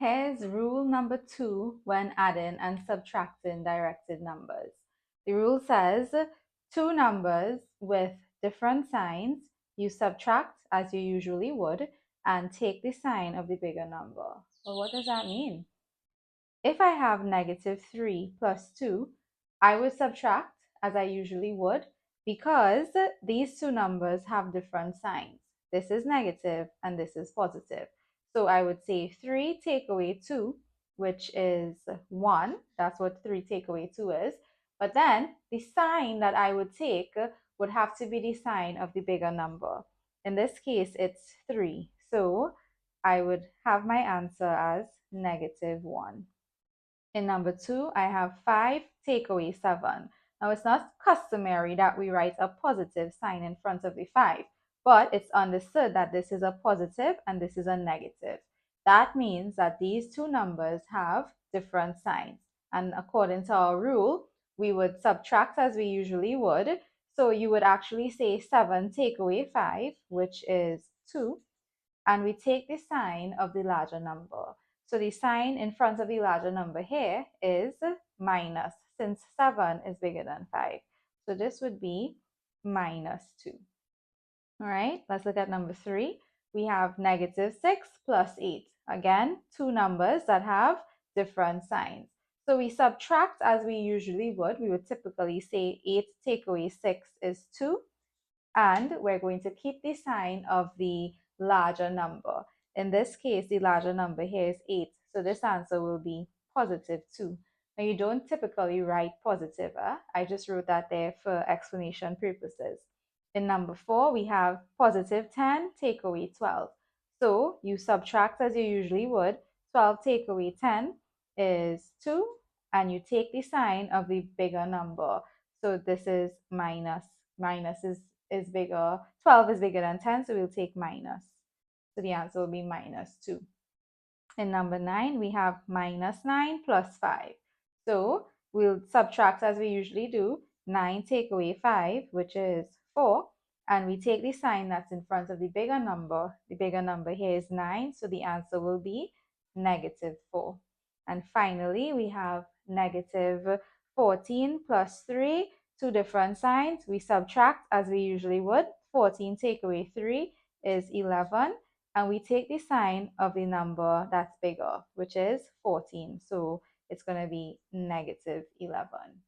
Here's rule number 2 when adding and subtracting directed numbers. The rule says two numbers with different signs, you subtract as you usually would and take the sign of the bigger number. Well, what does that mean? If I have -3 plus 2, I would subtract as I usually would because these two numbers have different signs. This is negative and this is positive. So I would say 3 take away 2, which is 1. That's what 3 take away 2 is. But then the sign that I would take would have to be the sign of the bigger number. In this case, it's 3. So I would have my answer as -1. In number 2, I have 5 take away 7. Now, it's not customary that we write a positive sign in front of the 5, but it's understood that this is a positive and this is a negative. That means that these two numbers have different signs. And according to our rule, we would subtract as we usually would. So you would actually say 7 take away 5, which is 2, and we take the sign of the larger number. So the sign in front of the larger number here is minus, since 7 is bigger than 5. So this would be -2. All right, let's look at number 3. We have -6 plus 8. Again, two numbers that have different signs. So we subtract as we usually would. We would typically say 8 take away 6 is 2. And we're going to keep the sign of the larger number. In this case, the larger number here is 8. So this answer will be +2. Now, you don't typically write positive. I just wrote that there for explanation purposes. In number 4, we have +10 take away 12. So you subtract as you usually would. 12 take away 10 is 2. And you take the sign of the bigger number. So this is minus. Minus is bigger, 12 is bigger than 10, so we'll take minus. So the answer will be -2. In number 9, we have -9 plus 5. So we'll subtract as we usually do. 9 take away 5, which is 4. And we take the sign that's in front of the bigger number. The bigger number here is 9, so the answer will be -4. And finally, we have -14 plus 3. Two different signs. We subtract as we usually would. 14 take away 3 is 11. And we take the sign of the number that's bigger, which is 14. So it's going to be -11.